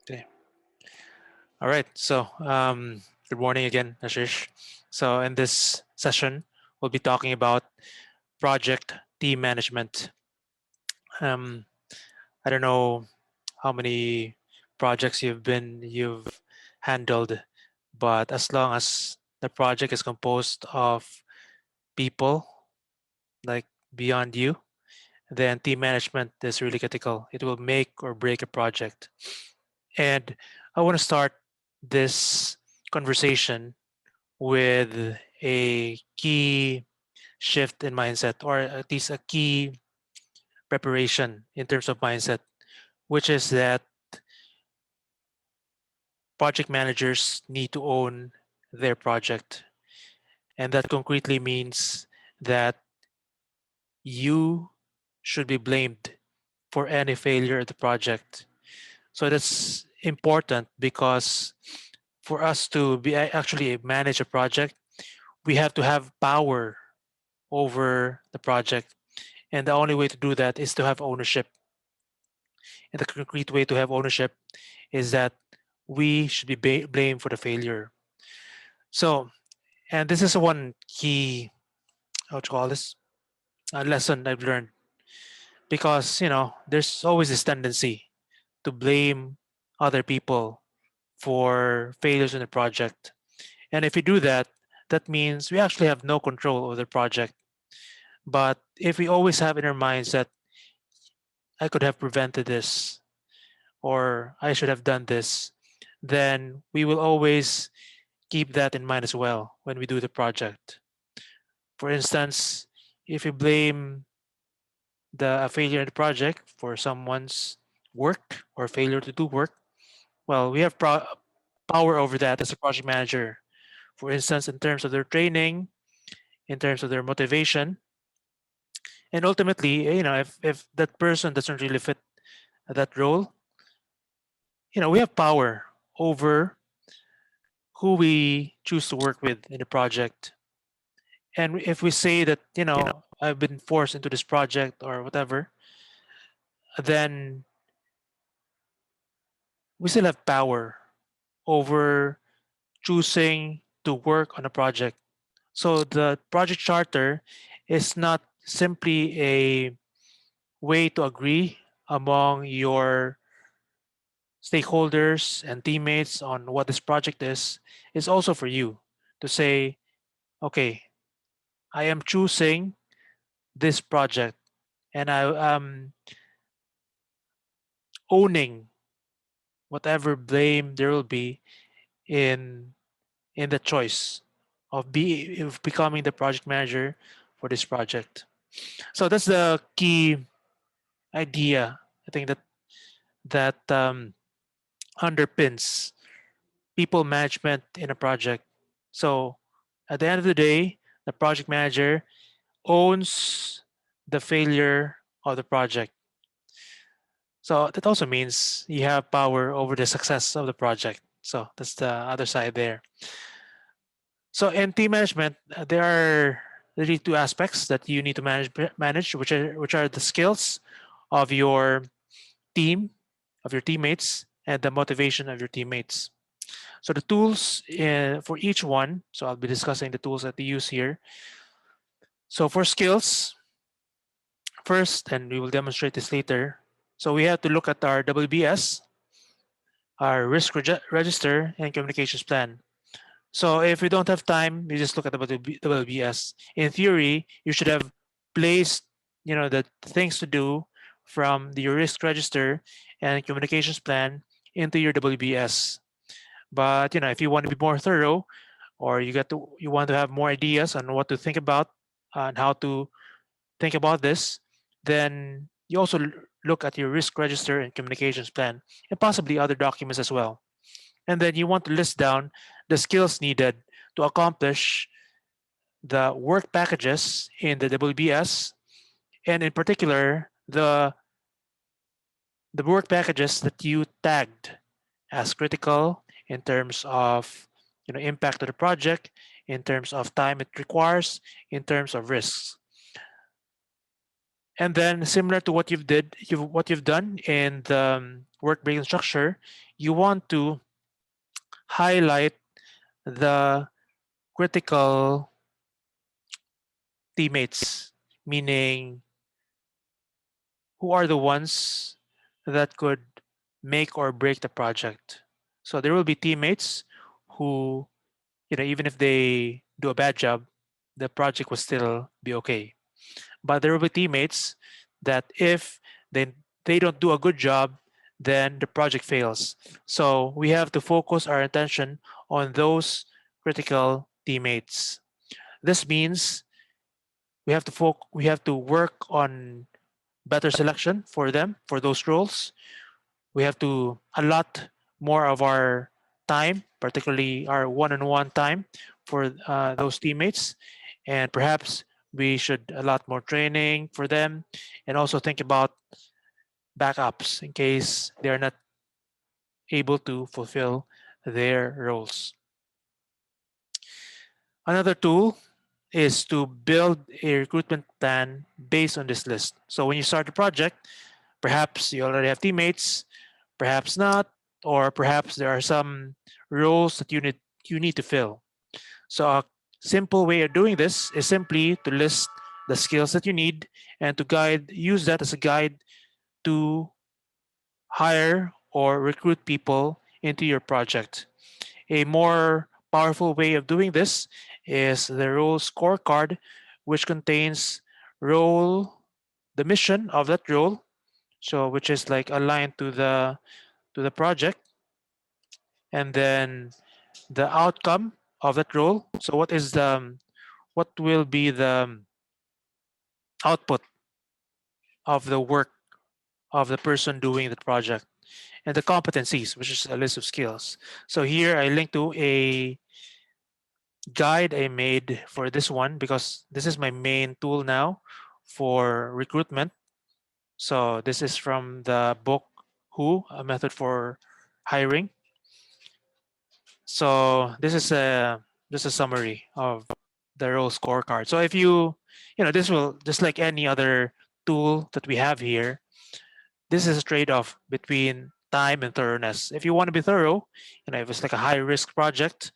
Okay. All right. Good morning again, Ashish. So, in this session, we'll be talking about project team management. Um, I don't know how many projects you've handled, but as long as the project is composed of people like beyond you, then team management is really critical. It will make or break a project. And I want to start this conversation with a key shift in mindset, or at least a key preparation in terms of mindset, which is that project managers need to own their project. And that concretely means that you should be blamed for any failure of the project. So that's important because for us to be actually manage a project, we have to have power over the project. And the only way to do that is to have ownership. And the concrete way to have ownership is that we should be blamed for the failure. So, and this is one key, how to call this, a lesson I've learned because, there's always this tendency to blame other people for failures in the project. And if we do that, that means we actually have no control over the project. But if we always have in our minds that I could have prevented this or I should have done this, then we will always keep that in mind as well when we do the project. For instance, if we blame the a failure in the project for someone's work or failure to do work, well, we have power over that as a project manager. For instance, in terms of their training, in terms of their motivation, and ultimately, if that person doesn't really fit that role, we have power over who we choose to work with in the project. And if we say that, I've been forced into this project or whatever, then we still have power over choosing to work on a project. So the project charter is not simply a way to agree among your stakeholders and teammates on what this project is. It's also for you to say, okay, I am choosing this project and I am owning whatever blame there will be in the choice of becoming the project manager for this project. So that's the key idea. I think that underpins people management in a project. So at the end of the day, the project manager owns the failure of the project. So that also means you have power over the success of the project. So that's the other side there. So in team management, there are really two aspects that you need to manage, which are the skills of your team, of your teammates, and the motivation of your teammates. So the tools for each one. So I'll be discussing the tools that we use here. So for skills, first, and we will demonstrate this later. So we have to look at our WBS, our risk register, and communications plan. So if you don't have time, you just look at the WBS. In theory, you should have placed, the things to do from your risk register and communications plan into your WBS. But if you want to be more thorough, or you want to have more ideas on what to think about and how to think about this, then you also look at your risk register and communications plan, and possibly other documents as well. And then you want to list down the skills needed to accomplish the work packages in the WBS, and in particular the work packages that you tagged as critical in terms of impact to the project, in terms of time it requires, in terms of risks. And then similar to what you've done in the work break structure, you want to highlight the critical teammates, meaning who are the ones that could make or break the project. So there will be teammates who, even if they do a bad job, the project will still be okay. But there will be teammates that if they they don't do a good job, then the project fails. So we have to focus our attention on those critical teammates. This means we have to work on better selection for them for those roles. We have to allot more of our time, particularly our one-on-one time for those teammates, and perhaps we should allot more training for them, and also think about backups in case they are not able to fulfill their roles. Another tool is to build a recruitment plan based on this list. So when you start a project, perhaps you already have teammates, perhaps not, or perhaps there are some roles that you need to fill. So a simple way of doing this is simply to list the skills that you need and to use that as a guide to hire or recruit people into your project. A more powerful way of doing this is the role scorecard, which contains role the mission of that role, so which is like aligned to the project, and then the outcome of that role. So what will be the output of the work of the person doing the project, and the competencies, which is a list of skills. So here I link to a guide I made for this one because this is my main tool now for recruitment. So this is from the book Who, a Method for Hiring. So this is a summary of the role scorecard. So if this will just like any other tool that we have here, this is a trade-off between time and thoroughness. If you want to be thorough, if it's like a high risk project,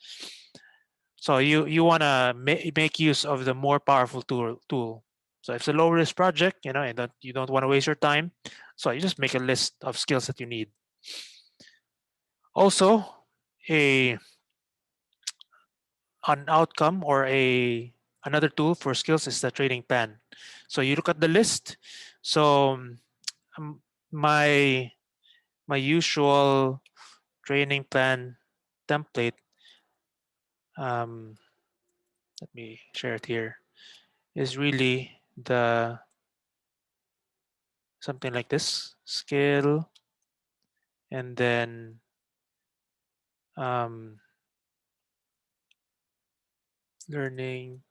so you want to make use of the more powerful tool. So if it's a low risk project, and you don't want to waste your time, so you just make a list of skills that you need. Also, a an outcome or a another tool for skills is the training plan. So you look at the list. So um, my my usual training plan template. Um, Let me share it here. Is really the something like this skill, and then um, learning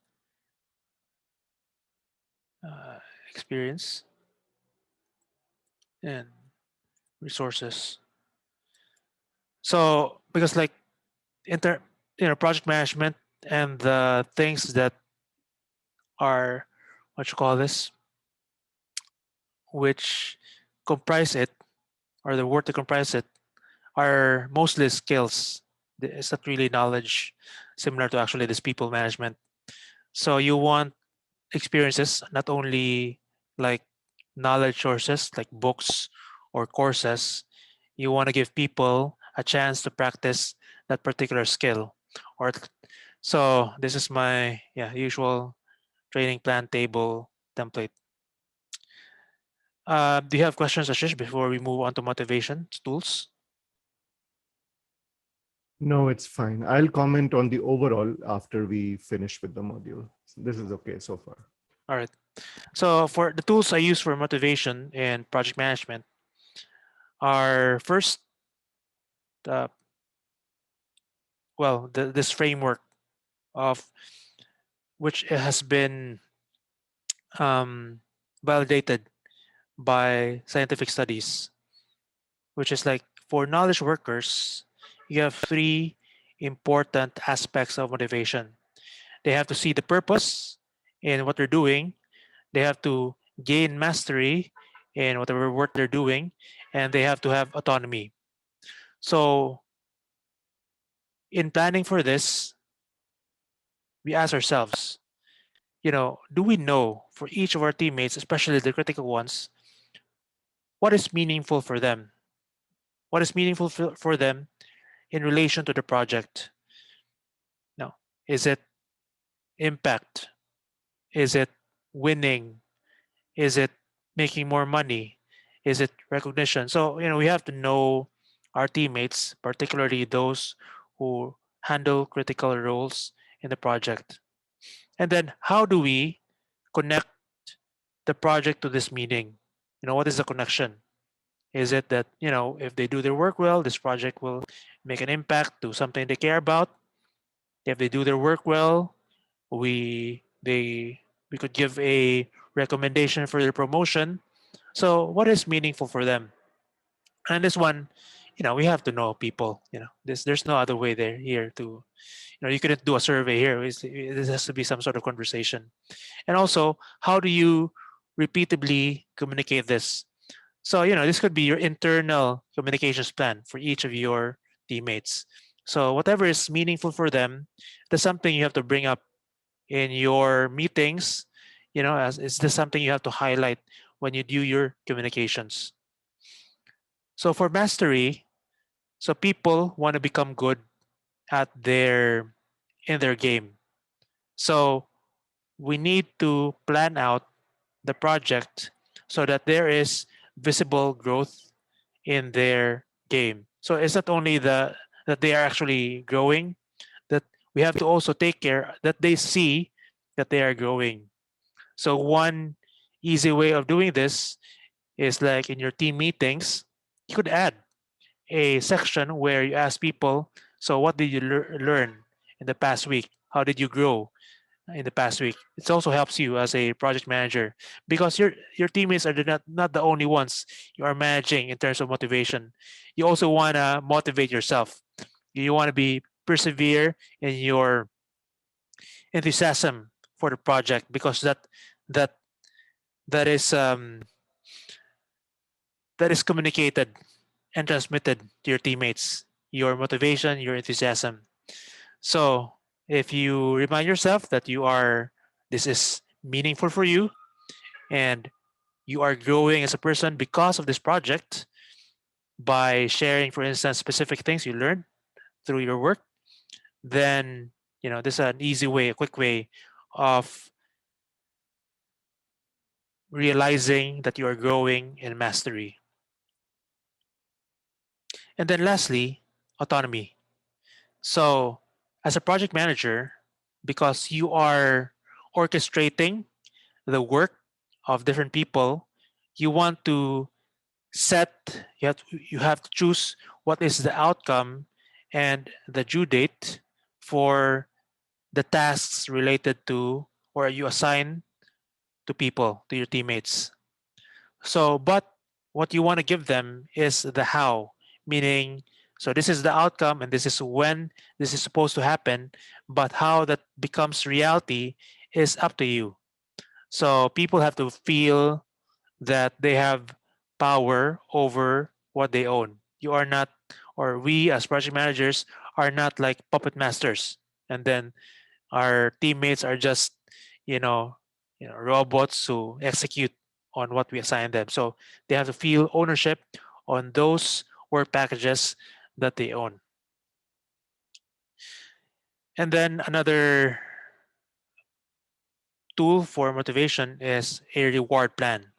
uh, experience and resources. So because like inter project management and the things that are what you call this, which comprise it, or the word to comprise it, are mostly skills. It's not really knowledge, similar to actually this people management. So you want experiences, not only like knowledge sources like books or courses. You want to give people a chance to practice that particular skill. Or so this is my usual training plan table template. Do you have questions, Ashish, before we move on to motivation tools? No, it's fine. I'll comment on the overall after we finish with the module. This is okay so far. All right. So for the tools I use for motivation and project management are first, uh, this framework of which has been um, validated by scientific studies, which is like for knowledge workers, you have three important aspects of motivation. They have to see the purpose in what they're doing. They have to gain mastery in whatever work they're doing, and they have to have autonomy. So, in planning for this, we ask ourselves, do we know for each of our teammates, especially the critical ones, what is meaningful for them? What is meaningful for them in relation to the project? No. Is it impact? Is it winning? Is it making more money? Is it recognition? So, we have to know our teammates, particularly those who handle critical roles in the project. And then how do we connect the project to this meaning? What is the connection? Is it that, if they do their work well, this project will make an impact to something they care about? If they do their work well, we they we could give a recommendation for their promotion. So what is meaningful for them? And this one, we have to know people. There's no other way there here to, you couldn't do a survey here. This has to be some sort of conversation. And also, how do you repeatably communicate this? So, this could be your internal communications plan for each of your teammates. So, whatever is meaningful for them, that's something you have to bring up in your meetings. As is this something you have to highlight when you do your communications. So, for mastery, so people want to become good at their game. So, we need to plan out the project so that there is visible growth in their game. So it's not only that they are actually growing, that we have to also take care that they see that they are growing. So one easy way of doing this is like in your team meetings, you could add a section where you ask people, so what did you learn in the past week? How did you grow in the past week? It also helps you as a project manager because your teammates are not the only ones you are managing in terms of motivation. You also want to motivate yourself. You want to be persevere in your enthusiasm for the project because that that is that is communicated and transmitted to your teammates. Your motivation, your enthusiasm. So if you remind yourself that this is meaningful for you and you are growing as a person because of this project by sharing, for instance, specific things you learned through your work, then this is an easy way, a quick way of realizing that you are growing in mastery. And then lastly, autonomy. So as a project manager, because you are orchestrating the work of different people, you want to you have to choose what is the outcome and the due date for the tasks related to or you assign to people, to your teammates. So but what you want to give them is the how, meaning, so this is the outcome and this is when this is supposed to happen, but how that becomes reality is up to you. So people have to feel that they have power over what they own. You are not, or we as project managers are not like puppet masters, and then our teammates are just, you know, robots who execute on what we assign them. So they have to feel ownership on those work packages that they own. And then another tool for motivation is a reward plan.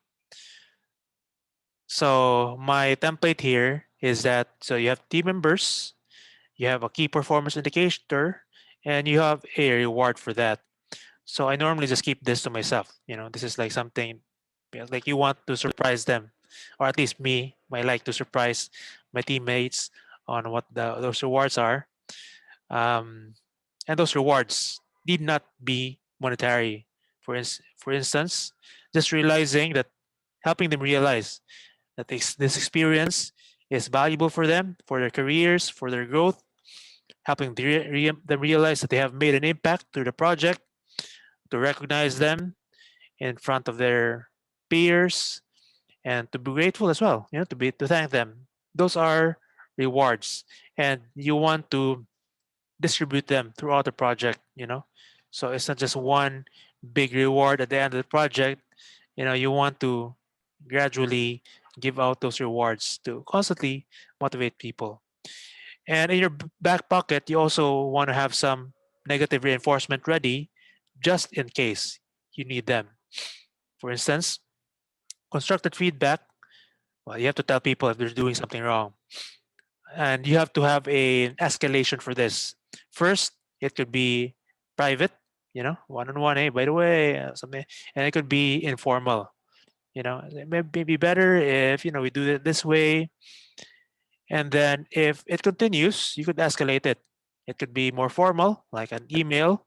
So my template here is that so you have team members, you have a key performance indicator, and you have a reward for that. So I normally just keep this to myself. This is like something like you want to surprise them, or at least me, I like to surprise my teammates on what those rewards are. Um, and those rewards need not be monetary. For instance, just realizing that helping them realize that this experience is valuable for them, for their careers, for their growth, helping them realize that they have made an impact through the project, to recognize them in front of their peers, and to be grateful as well. To thank them. Those are rewards, and you want to distribute them throughout the project. So it's not just one big reward at the end of the project. You want to gradually give out those rewards to constantly motivate people. And in your back pocket, you also want to have some negative reinforcement ready just in case you need them. For instance, constructed feedback, well, you have to tell people if they're doing something wrong. And you have to have an escalation for this. First, it could be private, one on one. Hey, by the way, something, and it could be informal. It may be better if we do it this way. And then if it continues, you could escalate it. It could be more formal, like an email,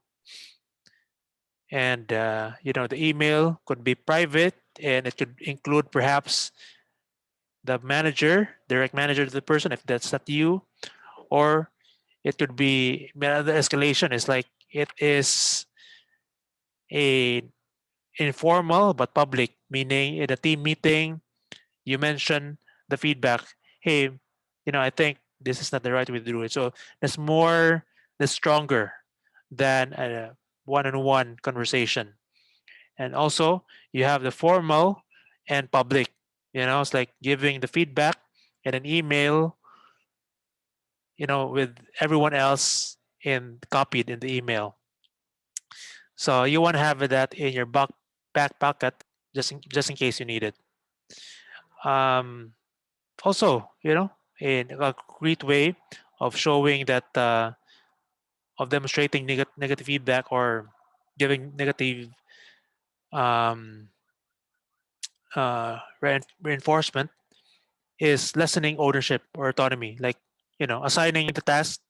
and the email could be private, and it could include perhaps the manager, direct manager to the person, if that's not you, or it could be the escalation is like it is a informal but public, meaning in a team meeting you mention the feedback. Hey, I think this is not the right way to do it. So that's stronger than a one-on-one conversation. And also you have the formal and public. It's like giving the feedback in an email, with everyone else in copied in the email. So you want to have that in your back pocket just in case you need it. Um, Also, in a great way of showing that of demonstrating negative feedback or giving negative um, reinforcement is lessening ownership or autonomy, like assigning the task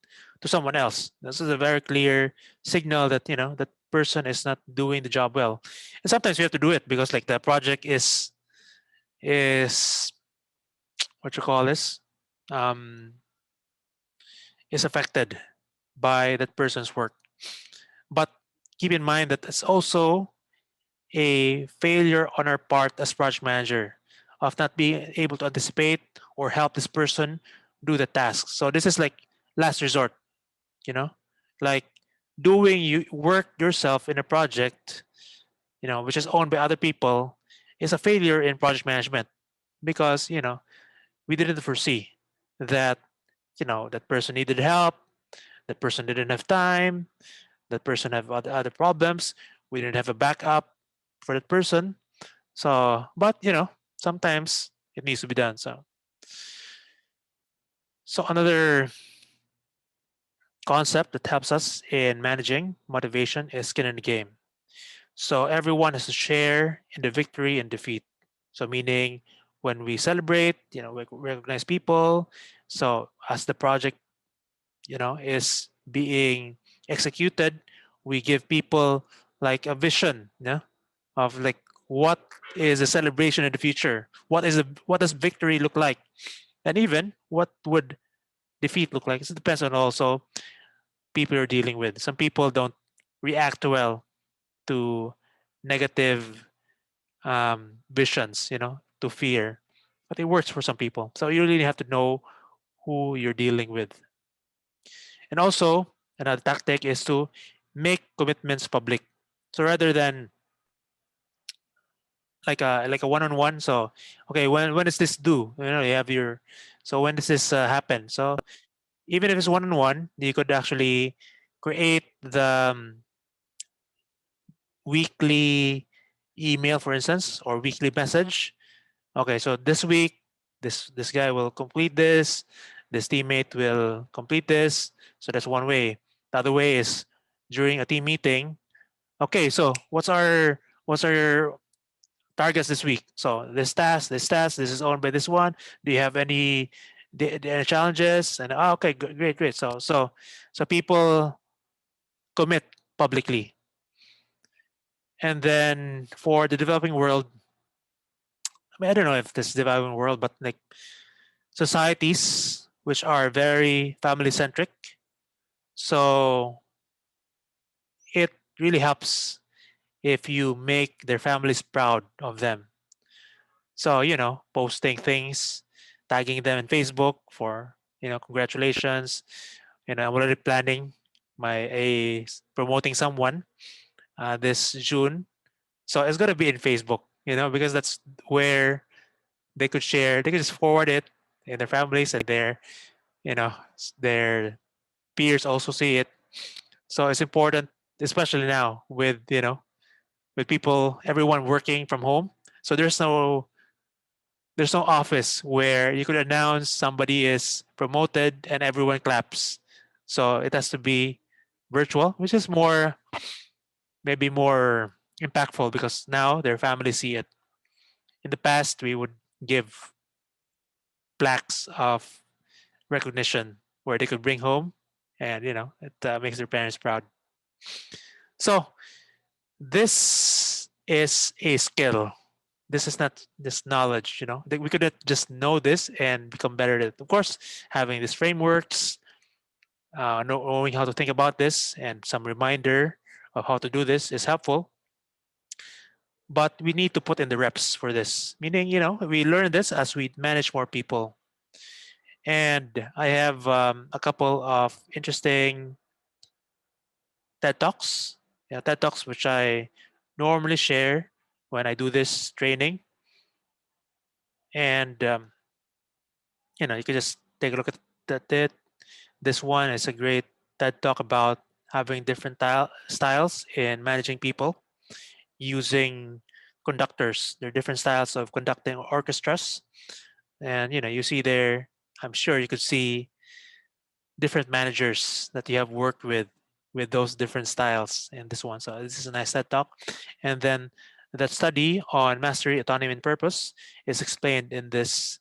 to someone else. This is a very clear signal that that person is not doing the job well. And sometimes you have to do it because like the project is what you call this um, is affected by that person's work. But keep in mind that it's also a failure on our part as project manager of not being able to anticipate or help this person do the task. So this is like last resort, you know, like doing you work yourself in a project, which is owned by other people, is a failure in project management because we didn't foresee that that person needed help, that person didn't have time, that person have other problems. We didn't have a backup for that person. So, but sometimes it needs to be done. So another concept that helps us in managing motivation is skin in the game. So everyone has to share in the victory and defeat. So meaning when we celebrate, we recognize people. So as the project, is being executed, we give people like a vision, of like what is a celebration in the future. What does victory look like, and even what would defeat look like. It depends on also people you're dealing with. Some people don't react well to negative visions, to fear, but it works for some people. So you really have to know who you're dealing with. And also, another tactic is to make commitments public. So rather than like a one-on-one, so okay, when is this due? You have your, so when does this happen? So even if it's one-on-one, you could actually create the weekly email, for instance, or weekly message. Okay, so this week, this guy will complete this. This teammate will complete this. So that's one way. The other way is during a team meeting. Okay, so what's our targets this week? So this is owned by this one. Do you have any challenges? And okay, great, great. So people commit publicly. And then for the developing world, I mean, I don't know if this is developing world, but like societies which are very family centric. So it really helps if you make their families proud of them. So, posting things, tagging them in Facebook for, congratulations. I'm already planning my a promoting someone this June. So it's gonna be in Facebook, because that's where they could share. They could just forward it in their families, and their peers also see it. So it's important, especially now with people, everyone working from home. So there's no office where you could announce somebody is promoted and everyone claps. So it has to be virtual, which is maybe more impactful because now their families see it. In the past, we would give plaques of recognition where they could bring home, and it makes their parents proud. So this is a skill. This is not just knowledge. We couldn't just know this and become better at it. Of course, having these frameworks, knowing how to think about this, and some reminder of how to do this is helpful. But we need to put in the reps for this. Meaning, we learn this as we manage more people. And I have a couple of interesting TED Talks. Yeah, TED Talks, which I normally share when I do this training. And, you can just take a look at it. This one is a great TED Talk about having different styles in managing people using conductors. There are different styles of conducting orchestras. And, you see there, I'm sure you could see different managers that you have worked with those different styles in this one. So this is a nice TED talk. And then that study on mastery, autonomy, and purpose is explained in this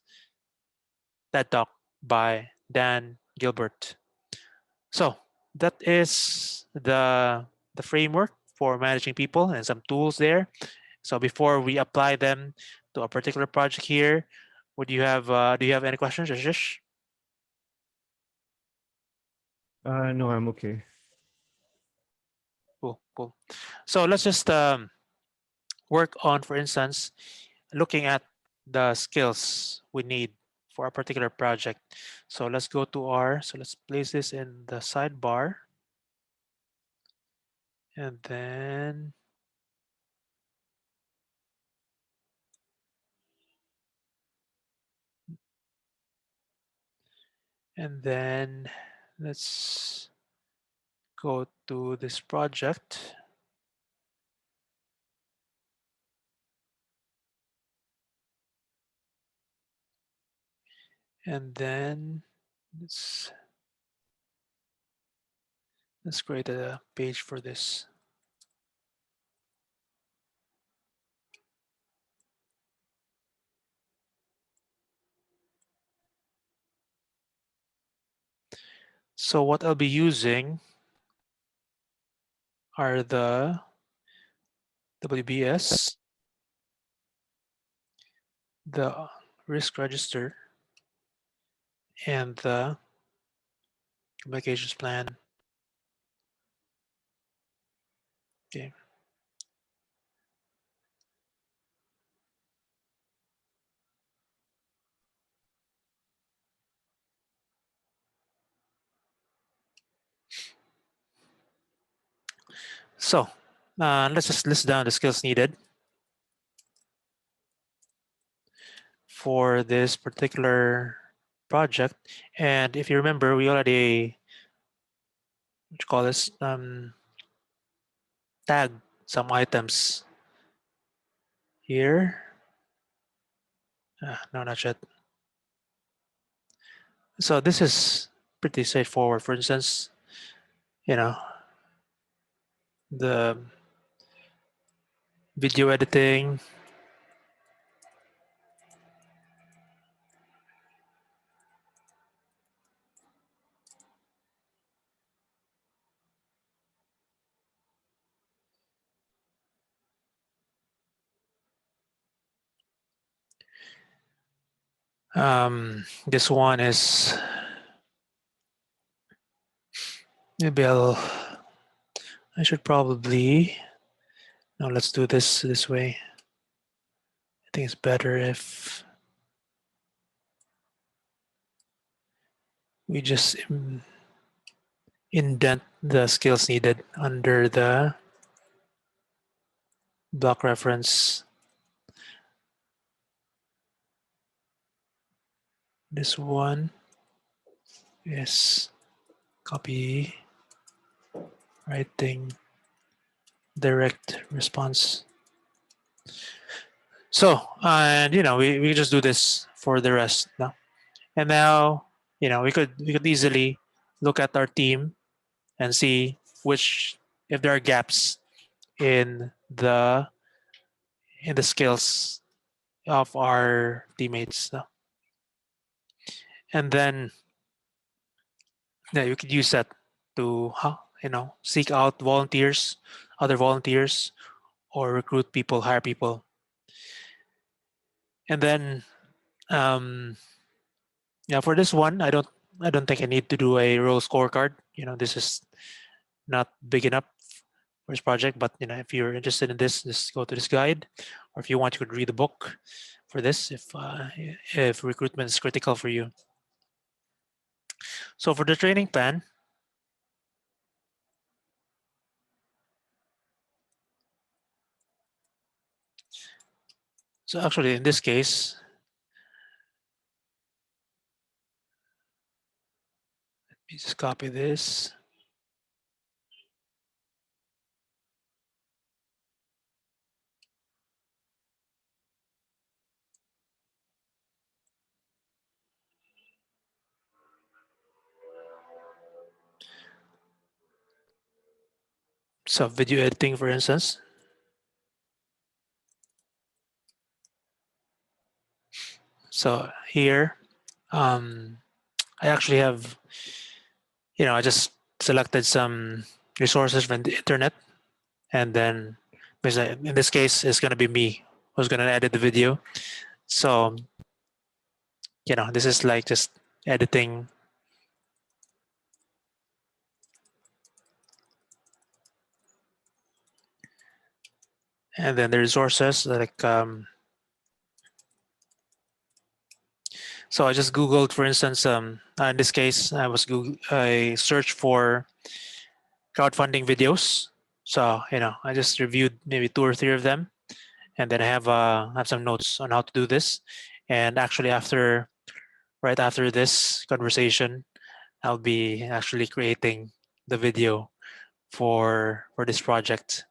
TED talk by Dan Gilbert. So that is the framework for managing people and some tools there. So before we apply them to a particular project here, would you have do you have any questions, Ashish? No, I'm okay. Cool, cool. So let's just work on, for instance, looking at the skills we need for a particular project. So let's go to so let's place this in the sidebar, and then let's go to this project, and then let's let's create a page for this. So what I'll be using are the WBS, the risk register, and the communications plan. Okay. So let's just list down the skills needed for this particular project. And if you remember, we already, what you call this, tag some items here. No, not yet. So this is pretty straightforward. For instance, you know, the video editing, this one is, maybe I should probably, no, let's do this way. I think it's better if we just indent the skills needed under the block reference. This one is copy writing direct response. So, and we just do this for the rest now. And now, we could easily look at our team and see which if there are gaps in the skills of our teammates. And then yeah, you could use that to seek out volunteers, other volunteers, or recruit people, hire people. And then yeah, for this one, I don't think I need to do a role scorecard. This is not big enough for this project, but if you're interested in this, just go to this guide, or if you want, you could read the book for this if recruitment is critical for you. So for the training plan, so actually in this case, let me just copy this. So video editing, for instance. So here, um, I actually have, I just selected some resources from the internet, and then because in this case, it's going to be me who's going to edit the video. So, this is like just editing, and then the resources like, so I just Googled, for instance, in this case, I searched for crowdfunding videos. So, I just reviewed maybe two or three of them, and then I have some notes on how to do this. And actually, right after this conversation, I'll be actually creating the video for this project.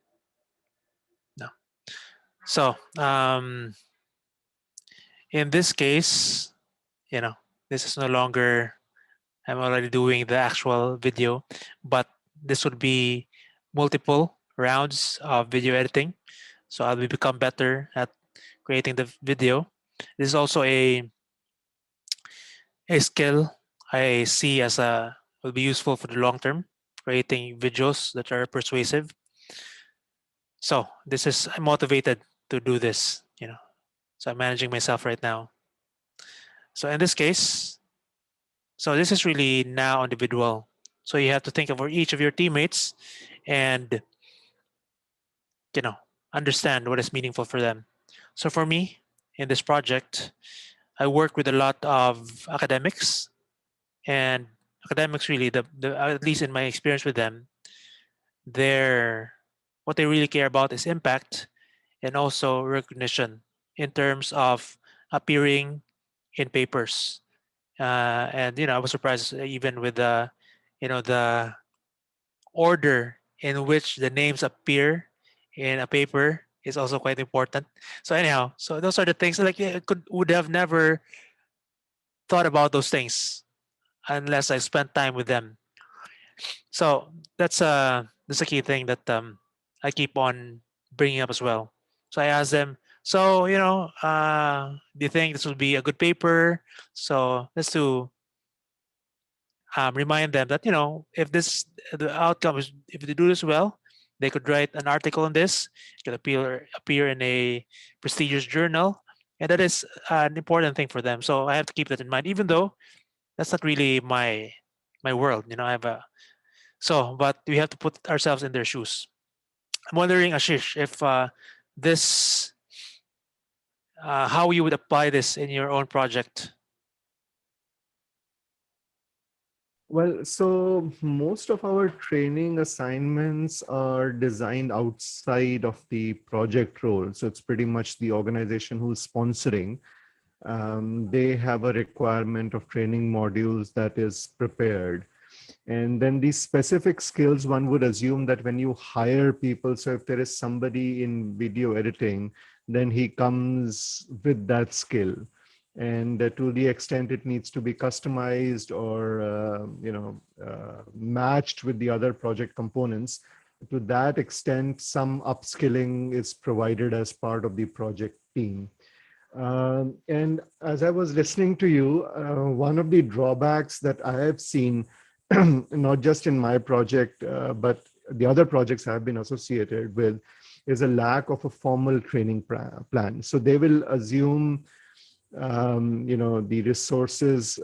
No. So, in this case, you know, this is no longer I'm already doing the actual video, but this would be multiple rounds of video editing. So I'll become better at creating the video. This is also a skill I see as a will be useful for the long term, creating videos that are persuasive. So this is I'm motivated to do this. So I'm managing myself right now. So in this case, so this is really now individual. So you have to think of each of your teammates and you know understand what is meaningful for them. So for me, in this project, I work with a lot of academics, and academics really the at least in my experience with them, they're what they really care about is impact and also recognition in terms of appearing in papers. And I was surprised even with the order in which the names appear in a paper is also quite important. So anyhow, so those are the things like I would have never thought about those things unless I spent time with them. So that's a key thing that I keep on bringing up as well. So I asked them, so do you think this will be a good paper? So just to remind them that if the outcome is if they do this well, they could write an article on this. It could appear in a prestigious journal, and that is an important thing for them. So I have to keep that in mind, even though that's not really my world. I have a so, but we have to put ourselves in their shoes. I'm wondering, Ashish, if this how you would apply this in your own project. Well, so most of our training assignments are designed outside of the project role. So it's pretty much the organization who's sponsoring. They have a requirement of training modules that is prepared. And then these specific skills, one would assume that when you hire people, so if there is somebody in video editing, then he comes with that skill. And to the extent it needs to be customized or matched with the other project components, to that extent, some upskilling is provided as part of the project team. And as I was listening to you, one of the drawbacks that I have seen, not just in my project, but the other projects I've been associated with, is a lack of a formal training plan. So they will assume, the resources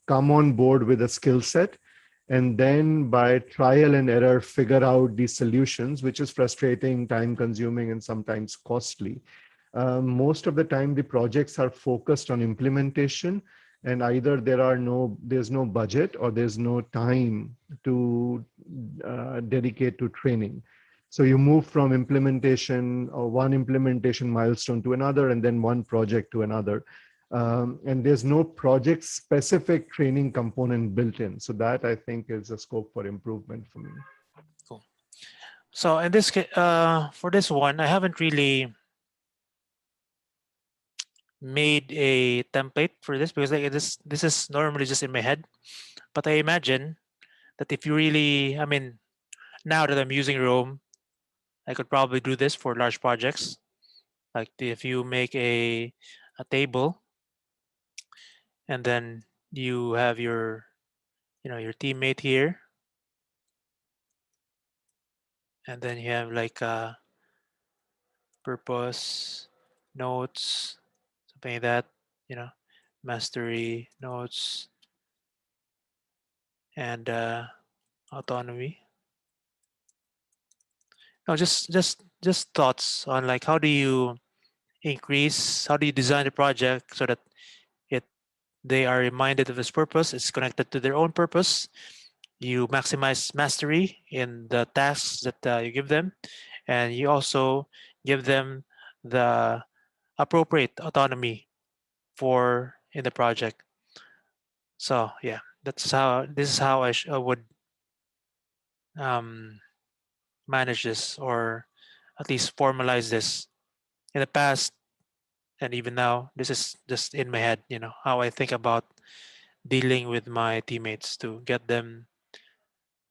come on board with a skill set, and then by trial and error figure out the solutions, which is frustrating, time consuming, and sometimes costly. Most of the time the projects are focused on implementation, and either there's no budget or there's no time to dedicate to training. So you move from implementation or one implementation milestone to another, and then one project to another. And there's no project specific training component built in. So that I think is a scope for improvement for me. Cool. So in this for this one, I haven't really made a template for this because like this is normally just in my head. But I imagine that if you really, I mean, now that I'm using Roam, I could probably do this for large projects. Like if you make a table and then you have your your teammate here, and then you have like purpose, notes, something like that, you know, mastery, notes, and autonomy. No, just thoughts on like how do you design the project so that it they are reminded of its purpose, it's connected to their own purpose. You maximize mastery in the tasks that you give them, and you also give them the appropriate autonomy for in the project. So yeah, this is how I would um, manage this, or at least formalize this. In the past and even now, this is just in my head. You know how I think about dealing with my teammates to get them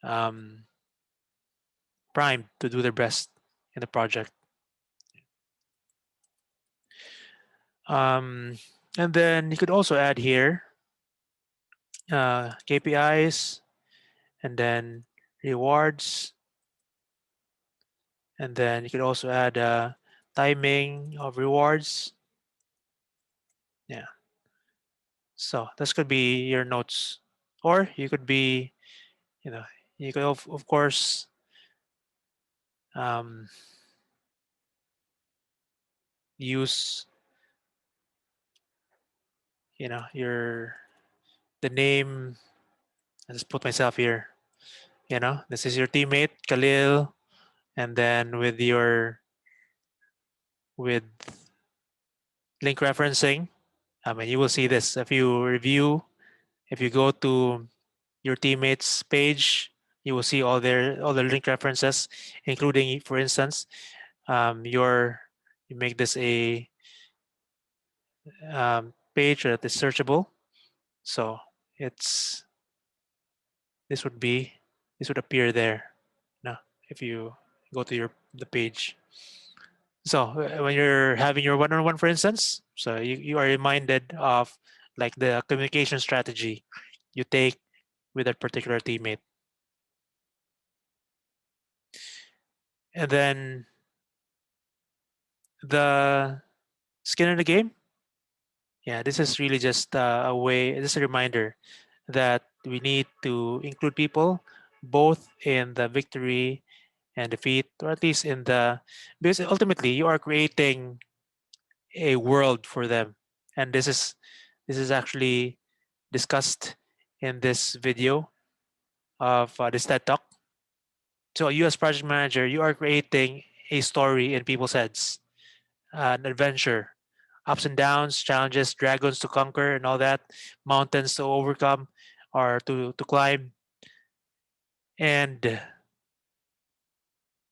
um, primed to do their best in the project. Um, and then you could also add here KPIs, and then rewards, and then you could also add timing of rewards. Yeah, so this could be your notes, or you could be, you know, you could of course um, use, your the name. I just put myself here. This is your teammate Khalil, and then with link referencing. I mean, you will see this if you review. If you go to your teammates page, you will see all the link references, including, for instance, your you make this a page that is searchable. So it's this would be this would appear there. Now, if you go to your the page. So when you're having your one-on-one, for instance, so you are reminded of like the communication strategy you take with that particular teammate. And then the skin in the game. Yeah, this is really just a way, just a reminder that we need to include people both in the victory and defeat, or at least in the, because ultimately you are creating a world for them. And this is actually discussed in this video of this TED Talk. So, you as project manager, you are creating a story in people's heads, an adventure, ups and downs, challenges, dragons to conquer, and all that, mountains to overcome or to climb. And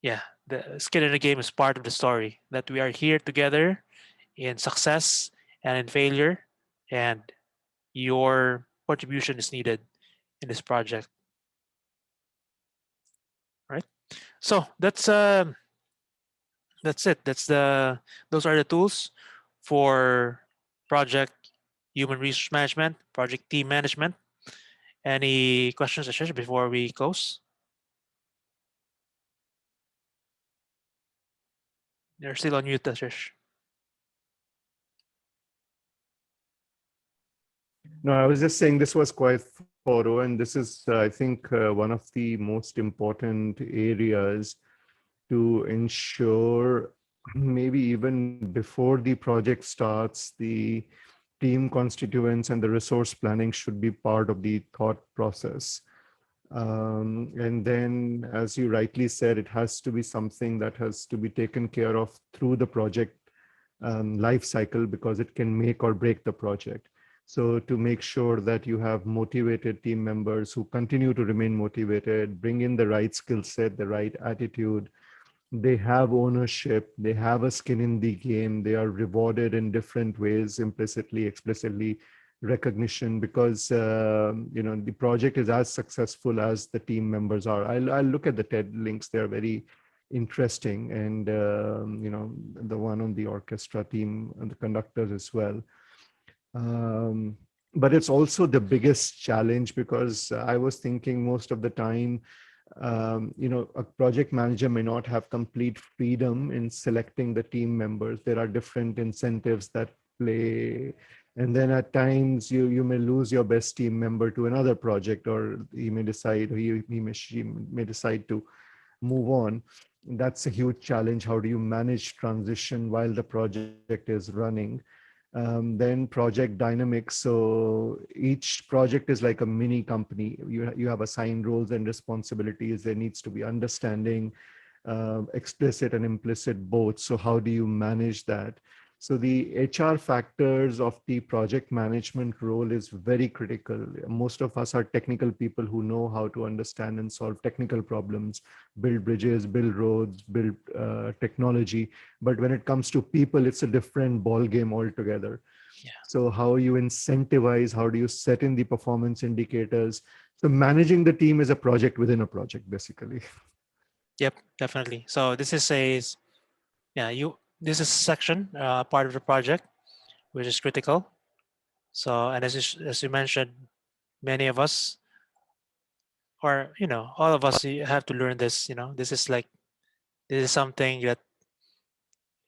yeah, the skin in the game is part of the story that we are here together in success and in failure, and your contribution is needed in this project, right? So that's it. Those are the tools for project human resource management, project team management. Any questions, Ashish, before we close? You're still on mute, Ashish. No, I was just saying this was quite thorough, and this is, I think, one of the most important areas to ensure, maybe even before the project starts, the team constituents and the resource planning should be part of the thought process. And then, as you rightly said, it has to be something that has to be taken care of through the project life cycle, because it can make or break the project. So to make sure that you have motivated team members who continue to remain motivated, bring in the right skill set, the right attitude, they have ownership, they have a skin in the game, they are rewarded in different ways, implicitly, explicitly, recognition, because the project is as successful as the team members are. I'll look at the TED links, they're very interesting, and the one on the orchestra team and the conductors as well. um, but it's also the biggest challenge, because I was thinking most of the time, a project manager may not have complete freedom in selecting the team members. There are different incentives that play, and then at times you may lose your best team member to another project, or he may decide, or she may decide to move on. That's a huge challenge. How do you manage transition while the project is running? Then project dynamics. So each project is like a mini company. You have assigned roles and responsibilities. There needs to be understanding, explicit and implicit both. So how do you manage that? So the HR factors of the project management role is very critical. Most of us are technical people who know how to understand and solve technical problems, build bridges, build roads, build technology. But when it comes to people, it's a different ball game altogether. Yeah. So how you incentivize, how do you set in the performance indicators? So managing the team is a project within a project, basically. Yep, definitely. So yeah, this is a section, part of the project, which is critical. So, and as you mentioned, many of us, or all of us, you have to learn this. This is something that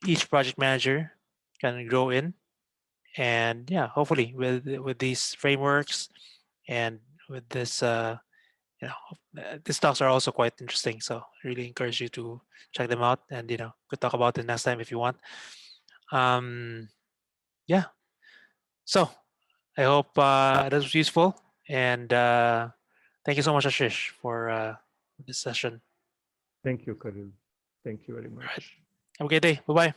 each project manager can grow in, and yeah, hopefully with these frameworks and with this, these talks are also quite interesting. So, I really encourage you to check them out, and could talk about it next time if you want. Um, yeah. So I hope that was useful, and thank you so much, Ashish, for this session. Thank you, Karil. Thank you very All right. much. Have a great day. Bye bye.